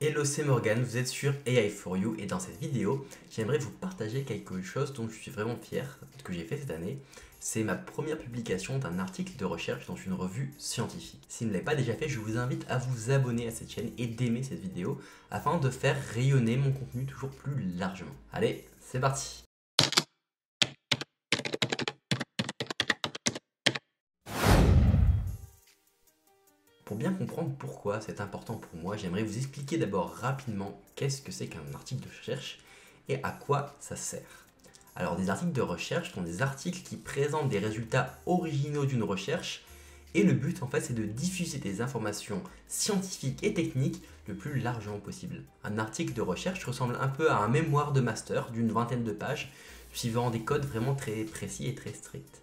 Hello, c'est Morgan, vous êtes sur AI4U et dans cette vidéo, j'aimerais vous partager quelque chose dont je suis vraiment fier que j'ai fait cette année. C'est ma première publication d'un article de recherche dans une revue scientifique. Si vous ne l'avez pas déjà fait, je vous invite à vous abonner à cette chaîne et d'aimer cette vidéo afin de faire rayonner mon contenu toujours plus largement. Allez, c'est parti! Pour bien comprendre pourquoi c'est important pour moi, j'aimerais vous expliquer d'abord rapidement qu'est-ce que c'est qu'un article de recherche et à quoi ça sert. Alors des articles de recherche sont des articles qui présentent des résultats originaux d'une recherche et le but en fait c'est de diffuser des informations scientifiques et techniques le plus largement possible. Un article de recherche ressemble un peu à un mémoire de master d'une vingtaine de pages suivant des codes vraiment très précis et très stricts.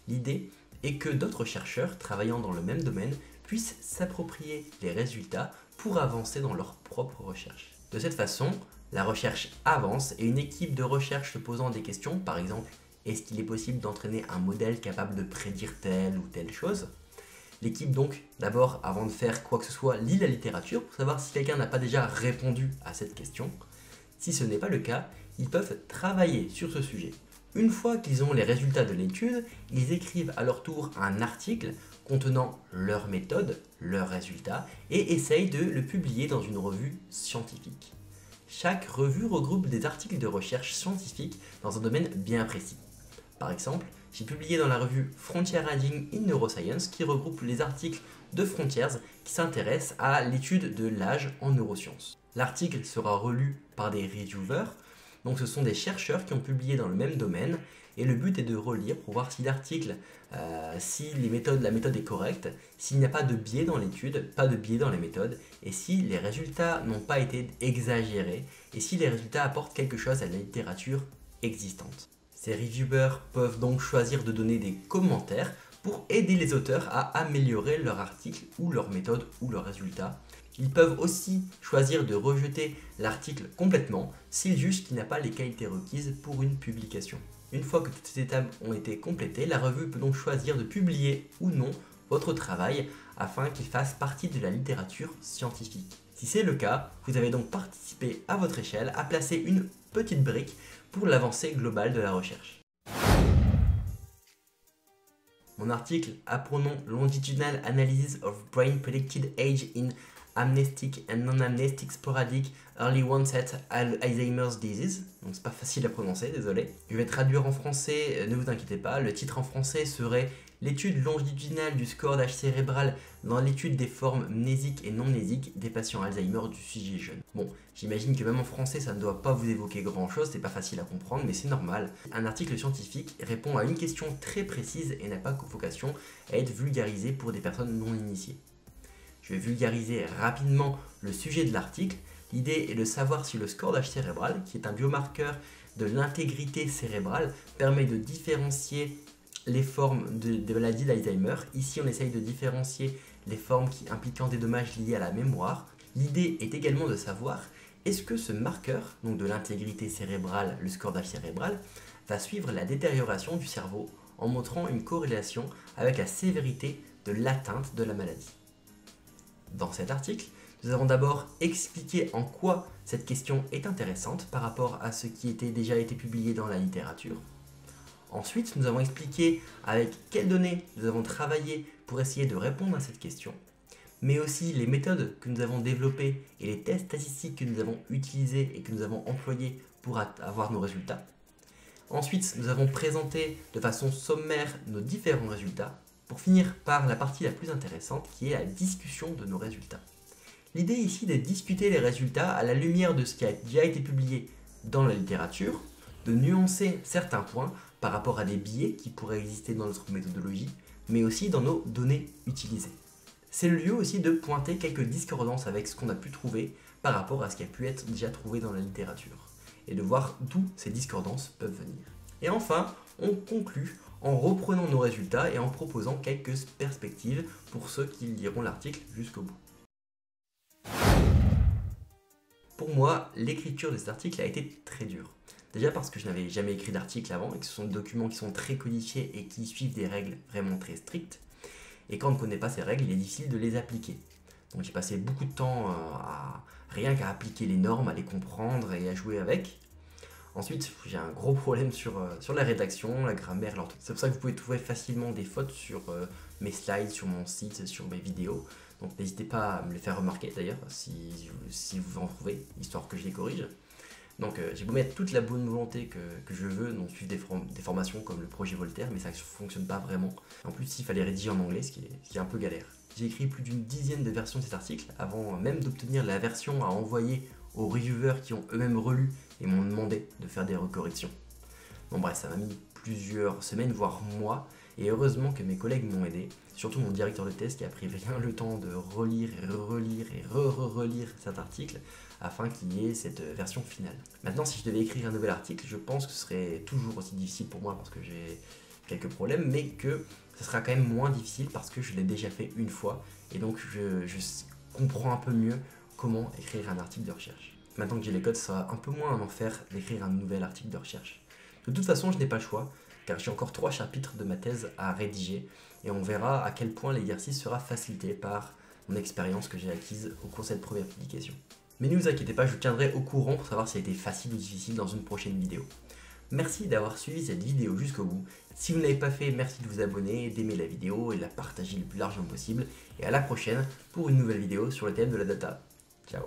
L'idée est que d'autres chercheurs travaillant dans le même domaine puissent s'approprier les résultats pour avancer dans leur propre recherche. De cette façon, la recherche avance et une équipe de recherche se posant des questions, par exemple, est-ce qu'il est possible d'entraîner un modèle capable de prédire telle ou telle chose? L'équipe donc, d'abord, avant de faire quoi que ce soit, lit la littérature pour savoir si quelqu'un n'a pas déjà répondu à cette question. Si ce n'est pas le cas, ils peuvent travailler sur ce sujet. Une fois qu'ils ont les résultats de l'étude, ils écrivent à leur tour un article contenant leur méthode, leurs résultats, et essayent de le publier dans une revue scientifique. Chaque revue regroupe des articles de recherche scientifique dans un domaine bien précis. Par exemple, j'ai publié dans la revue Frontier Reading in Neuroscience qui regroupe les articles de Frontiers qui s'intéressent à l'étude de l'âge en neurosciences. L'article sera relu par des reviewers. Donc ce sont des chercheurs qui ont publié dans le même domaine et le but est de relire pour voir si l'article, si la méthode est correcte, s'il n'y a pas de biais dans l'étude, pas de biais dans les méthodes et si les résultats n'ont pas été exagérés et si les résultats apportent quelque chose à la littérature existante. Ces reviewers peuvent donc choisir de donner des commentaires pour aider les auteurs à améliorer leur article ou leur méthode ou leurs résultats. Ils peuvent aussi choisir de rejeter l'article complètement s'ils jugent qu'il n'a pas les qualités requises pour une publication. Une fois que toutes ces étapes ont été complétées, la revue peut donc choisir de publier ou non votre travail afin qu'il fasse partie de la littérature scientifique. Si c'est le cas, vous avez donc participé à votre échelle à placer une petite brique pour l'avancée globale de la recherche. Mon article a pour nom Longitudinal Analysis of Brain Predicted Age in Amnestic and Non-Amnestic Sporadic Early Onset Alzheimer's Disease. Donc c'est pas facile à prononcer, désolé. Je vais traduire en français, ne vous inquiétez pas. Le titre en français serait l'étude longitudinale du score d'âge cérébral dans l'étude des formes mnésiques et non mnésiques des patients Alzheimer du sujet jeune. Bon, j'imagine que même en français ça ne doit pas vous évoquer grand chose, c'est pas facile à comprendre, mais c'est normal. Un article scientifique répond à une question très précise et n'a pas vocation à être vulgarisé pour des personnes non initiées. Je vais vulgariser rapidement le sujet de l'article. L'idée est de savoir si le score d'âge cérébral, qui est un biomarqueur de l'intégrité cérébrale, permet de différencier les formes de maladies d'Alzheimer. Ici, on essaye de différencier les formes impliquant des dommages liés à la mémoire. L'idée est également de savoir est-ce que ce marqueur, donc de l'intégrité cérébrale, le score d'âge cérébral, va suivre la détérioration du cerveau en montrant une corrélation avec la sévérité de l'atteinte de la maladie. Dans cet article, nous avons d'abord expliqué en quoi cette question est intéressante par rapport à ce qui était déjà été publié dans la littérature. Ensuite, nous avons expliqué avec quelles données nous avons travaillé pour essayer de répondre à cette question, mais aussi les méthodes que nous avons développées et les tests statistiques que nous avons utilisés et que nous avons employés pour avoir nos résultats. Ensuite, nous avons présenté de façon sommaire nos différents résultats, pour finir par la partie la plus intéressante qui est la discussion de nos résultats. L'idée ici est de discuter les résultats à la lumière de ce qui a déjà été publié dans la littérature, de nuancer certains points par rapport à des biais qui pourraient exister dans notre méthodologie, mais aussi dans nos données utilisées. C'est le lieu aussi de pointer quelques discordances avec ce qu'on a pu trouver par rapport à ce qui a pu être déjà trouvé dans la littérature, et de voir d'où ces discordances peuvent venir. Et enfin, on conclut en reprenant nos résultats et en proposant quelques perspectives pour ceux qui liront l'article jusqu'au bout. Pour moi, l'écriture de cet article a été très dure. Déjà parce que je n'avais jamais écrit d'article avant et que ce sont des documents qui sont très codifiés et qui suivent des règles vraiment très strictes. Et quand on ne connaît pas ces règles, il est difficile de les appliquer. Donc j'ai passé beaucoup de temps à rien qu'à appliquer les normes, à les comprendre et à jouer avec. Ensuite, j'ai un gros problème sur la rédaction, la grammaire, l'orthographe. C'est pour ça que vous pouvez trouver facilement des fautes sur mes slides, sur mon site, sur mes vidéos. Donc n'hésitez pas à me les faire remarquer d'ailleurs, si vous en trouvez, histoire que je les corrige. Donc j'ai beau mettre toute la bonne volonté que je veux, donc suivre des formations comme le projet Voltaire, mais ça ne fonctionne pas vraiment. En plus, il fallait rédiger en anglais, ce qui est un peu galère. J'ai écrit plus d'une dizaine de versions de cet article, avant même d'obtenir la version à envoyer aux reviewers qui ont eux-mêmes relu et m'ont demandé de faire des recorrections. Bon bref, ça m'a mis plusieurs semaines, voire mois, et heureusement que mes collègues m'ont aidé, surtout mon directeur de thèse qui a pris bien le temps de relire et relire et relire cet article afin qu'il y ait cette version finale. Maintenant, si je devais écrire un nouvel article, je pense que ce serait toujours aussi difficile pour moi parce que j'ai quelques problèmes, mais que ce sera quand même moins difficile parce que je l'ai déjà fait une fois, et donc je comprends un peu mieux comment écrire un article de recherche. Maintenant que j'ai les codes, ça sera un peu moins un enfer d'écrire un nouvel article de recherche. De toute façon, je n'ai pas le choix, car j'ai encore 3 chapitres de ma thèse à rédiger, et on verra à quel point l'exercice sera facilité par mon expérience que j'ai acquise au cours de cette première publication. Mais ne vous inquiétez pas, je vous tiendrai au courant pour savoir si ça a été facile ou difficile dans une prochaine vidéo. Merci d'avoir suivi cette vidéo jusqu'au bout. Si vous ne l'avez pas fait, merci de vous abonner, d'aimer la vidéo et de la partager le plus largement possible. Et à la prochaine pour une nouvelle vidéo sur le thème de la data. Ciao.